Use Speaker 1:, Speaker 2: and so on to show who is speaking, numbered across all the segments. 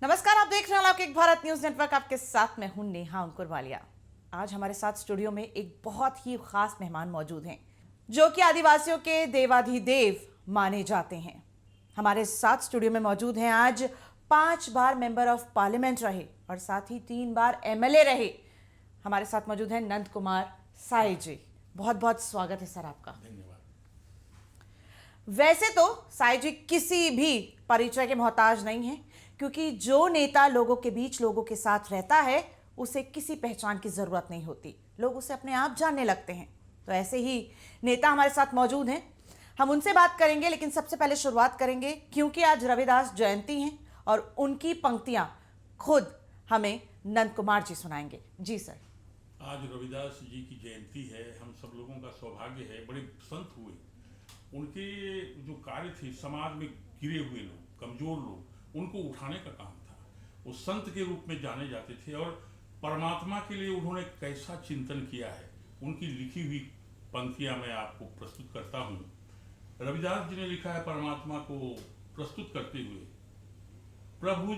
Speaker 1: नमस्कार, आप देख रहे हैं एक भारत न्यूज नेटवर्क। आपके साथ मैं हूं नेहा अंकुरवालिया। आज हमारे साथ स्टूडियो में एक बहुत ही खास मेहमान मौजूद हैं जो कि आदिवासियों के देवाधिदेव माने जाते हैं। हमारे साथ स्टूडियो में मौजूद हैं आज 5 बार मेंबर ऑफ पार्लियामेंट रहे और साथ ही 3 बार एमएलए रहे। हमारे साथ मौजूद हैं नंद कुमार साय जी। बहुत बहुत स्वागत है सर आपका।
Speaker 2: धन्यवाद।
Speaker 1: वैसे तो साय जी किसी भी परिचय के मोहताज नहीं है, क्योंकि जो नेता लोगों के बीच लोगों के साथ रहता है उसे किसी पहचान की जरूरत नहीं होती, लोग उसे अपने आप जानने लगते हैं। तो ऐसे ही नेता हमारे साथ मौजूद हैं, हम उनसे बात करेंगे। लेकिन सबसे पहले शुरुआत करेंगे, क्योंकि आज रविदास जयंती है और उनकी पंक्तियां खुद हमें नंद कुमार जी सुनाएंगे। जी सर।
Speaker 2: आज रविदास जी की जयंती है। हम सब लोगों का सौभाग्य है, बड़े संत हुए। उनके जो कार्य थे, समाज में गिरे हुए लोग, कमजोर लोग, उनको उठाने का काम था। वो संत के रूप में जाने जाते थे और परमात्मा के लिए उन्होंने कैसा चिंतन किया है, उनकी लिखी हुई पंक्तियां मैं आपको प्रस्तुत करता हूँ। रविदास जी ने लिखा है परमात्मा को प्रस्तुत करते हुए, प्रभु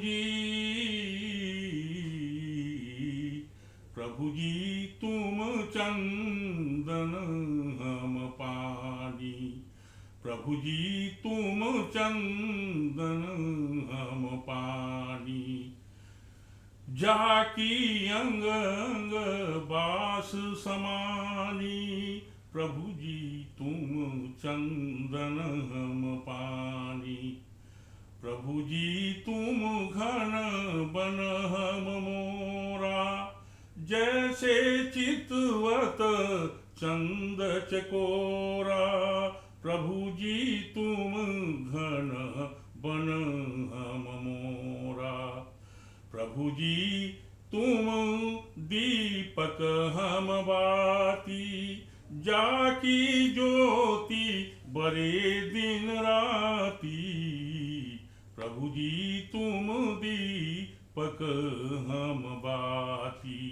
Speaker 2: जी तुम चंदन हम पानी, प्रभु जी तुम चंदन हम पानी, जाकी अंग अंग बास समानी, प्रभु जी तुम चंदन हम पानी, प्रभु जी तुम घन बन हम मोरा, जैसे चितवत चंद चकोरा, प्रभु जी तुम घन बन हम मोरा, प्रभु जी तुम दीपक हम बाती, जाकी ज्योति बरे दिन राती, प्रभु जी तुम दीपक हम बाती,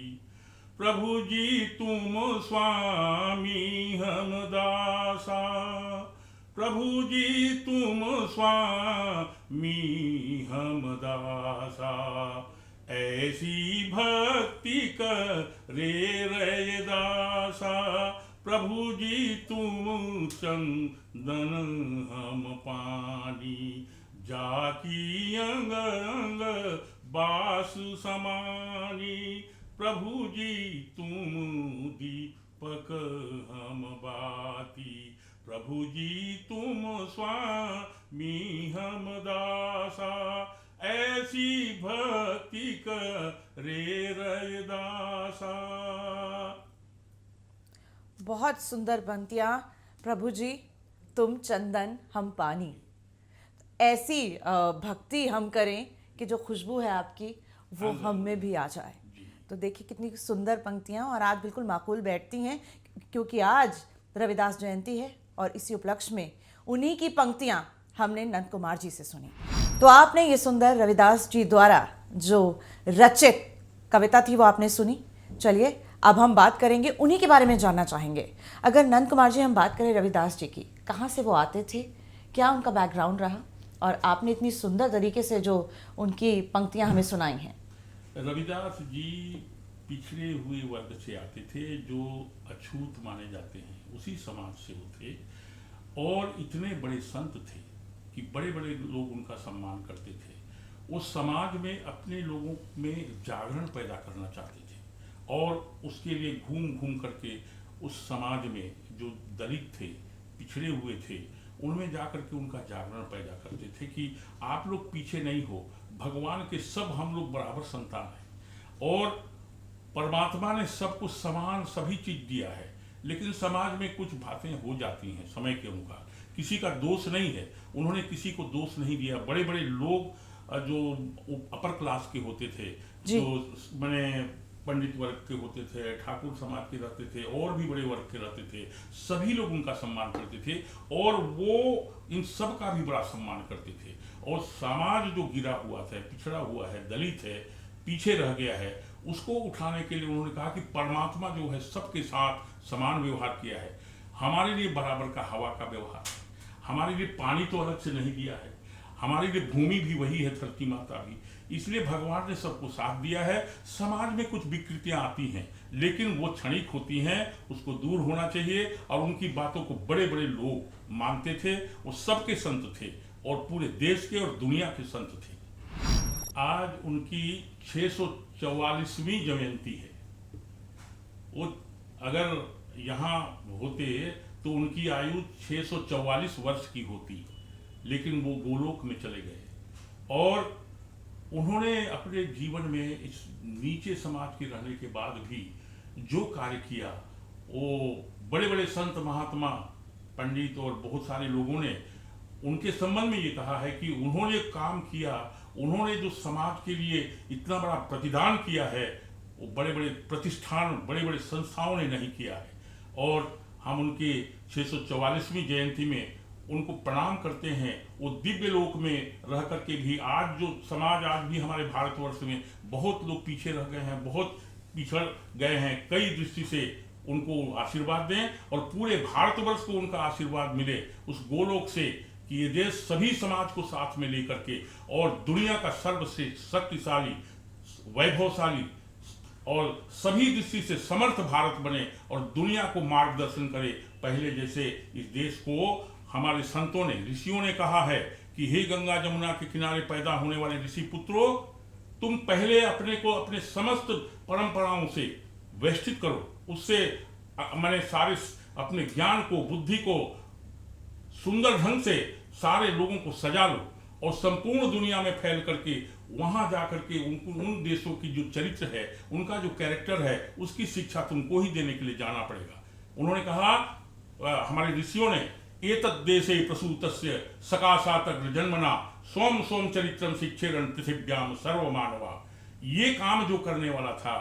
Speaker 2: प्रभु जी तुम स्वामी हम दासा, प्रभु जी तुम स्वामी हम दासा, ऐसी भक्ति करे रैदासा, प्रभु जी तुम चंदन हम पानी, जाकी अंग अंग बास समानी, प्रभु जी तुम दीपक हम बाती, प्रभु जी तुम स्वामी हम दासा, ऐसी भक्ति करे रैदासा।
Speaker 1: बहुत सुंदर पंक्तियां। प्रभु जी तुम चंदन हम पानी, ऐसी भक्ति हम करें कि जो खुशबू है आपकी वो हम में भी आ जाए। तो देखिए कितनी सुंदर पंक्तियां, और आज बिल्कुल माकूल बैठती हैं, क्योंकि आज रविदास जयंती है और इसी उपलक्ष्य में उन्हीं की पंक्तियां हमने नंद कुमार जी से सुनी। तो आपने ये सुंदर रविदास जी द्वारा जो रचित कविता थी वो आपने सुनी। चलिए अब हम बात करेंगे, उन्हीं के बारे में जानना चाहेंगे। अगर नंद कुमार जी हम बात करें रविदास जी की, कहाँ से वो आते थे, क्या उनका बैकग्राउंड रहा, और आपने इतनी सुंदर तरीके से जो उनकी पंक्तियां हमें सुनाई हैं।
Speaker 2: रविदास जी पिछड़े हुए वर्ग से आते थे, जो अछूत माने जाते हैं, उसी समाज से वो थे। और इतने बड़े संत थे कि बड़े बड़े लोग उनका सम्मान करते थे। उस समाज में अपने लोगों में जागरण पैदा करना चाहते थे और उसके लिए घूम घूम करके उस समाज में जो दलित थे, पिछड़े हुए थे, उनमें जाकर के उनका जागरण पैदा करते थे कि आप लोग पीछे नहीं हो, भगवान के सब हम लोग बराबर संतान हैं और परमात्मा ने सब कुछ समान सभी चीज दिया है। लेकिन समाज में कुछ बातें हो जाती हैं समय के अनुसार, किसी का दोष नहीं है, उन्होंने किसी को दोष नहीं दिया। बड़े बड़े लोग जो अपर क्लास के होते थे, जो मैंने पंडित वर्ग के होते थे, ठाकुर समाज के रहते थे, और भी बड़े वर्ग के रहते थे, सभी लोग उनका सम्मान करते थे और वो इन सब का भी बड़ा सम्मान करते थे। और समाज जो गिरा हुआ था, पिछड़ा हुआ है, दलित है, पीछे रह गया है, उसको उठाने के लिए उन्होंने कहा कि परमात्मा जो है सबके साथ समान व्यवहार किया है, हमारे लिए बराबर का हवा का व्यवहार, हमारे लिए पानी तो अलग से नहीं दिया है, हमारे लिए भूमि भी वही है, धरती माता भी, इसलिए भगवान ने सबको साथ दिया है। समाज में कुछ विकृतियां आती हैं, लेकिन वो क्षणिक होती हैं, उसको दूर होना चाहिए। और उनकी बातों को बड़े बड़े लोग मानते थे, वो सबके संत थे और पूरे देश के और दुनिया के संत थे। आज उनकी 644वीं जयंती है। वो अगर यहाँ होते तो उनकी आयु 644 वर्ष की होती, लेकिन वो गोलोक में चले गए। और उन्होंने अपने जीवन में इस नीचे समाज के रहने के बाद भी जो कार्य किया, वो बड़े बड़े संत महात्मा पंडित और बहुत सारे लोगों ने उनके संबंध में ये कहा है कि उन्होंने काम किया, उन्होंने जो समाज के लिए इतना बड़ा प्रतिदान किया है, वो बड़े बड़े प्रतिष्ठान, बड़े बड़े संस्थाओं ने नहीं किया है। और हम उनके 644वीं जयंती में उनको प्रणाम करते हैं। वो दिव्य लोक में रह करके भी आज जो समाज, आज भी हमारे भारतवर्ष में बहुत लोग पीछे रह गए हैं, बहुत पिछड़ गए हैं, कई दृष्टि से उनको आशीर्वाद दें और पूरे भारतवर्ष को उनका आशीर्वाद मिले उस गोलोक से, कि ये देश सभी समाज को साथ में लेकर के और दुनिया का सर्वश्रेष्ठ, शक्तिशाली, वैभवशाली और सभी दृष्टि से समर्थ भारत बने और दुनिया को मार्गदर्शन करे। पहले जैसे इस देश को हमारे संतों ने, ऋषियों ने कहा है कि हे गंगा जमुना के किनारे पैदा होने वाले ऋषि पुत्रों, तुम पहले अपने को अपने समस्त परंपराओं से वेष्टित करो, उससे मैंने सारे अपने ज्ञान को, बुद्धि को सुंदर ढंग से सारे लोगों को सजा लो और संपूर्ण दुनिया में फैल करके वहां जाकर के उन देशों की जो चरित्र है, उनका जो कैरेक्टर है, उसकी शिक्षा तुमको ही देने के लिए जाना पड़ेगा। उन्होंने कहा, हमारे ऋषियों ने, एतद् देशे प्रसूतस्य सकाशातग्र जन्मना सोम सोम चरित्रम शिक्षेरन पृथिव्याम सर्वमानवा। ये काम जो करने वाला था,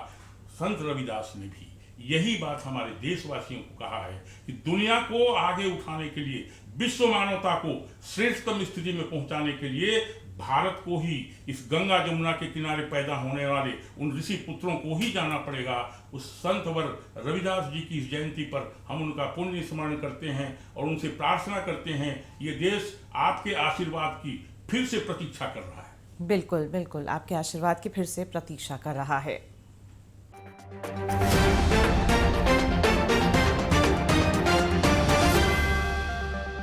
Speaker 2: संत रविदास ने भी यही बात हमारे देशवासियों को कहा है कि दुनिया को आगे उठाने के लिए, विश्व मानवता को श्रेष्ठतम स्थिति में पहुंचाने के लिए भारत को ही, इस गंगा जमुना के किनारे पैदा होने वाले उन ऋषि पुत्रों को ही जाना पड़ेगा। उस संतवर रविदास जी की इस जयंती पर हम उनका पुण्य स्मरण करते हैं और उनसे प्रार्थना करते हैं, ये देश आपके आशीर्वाद की फिर से प्रतीक्षा कर रहा है।
Speaker 1: बिल्कुल बिल्कुल, आपके आशीर्वाद की फिर से प्रतीक्षा कर रहा है।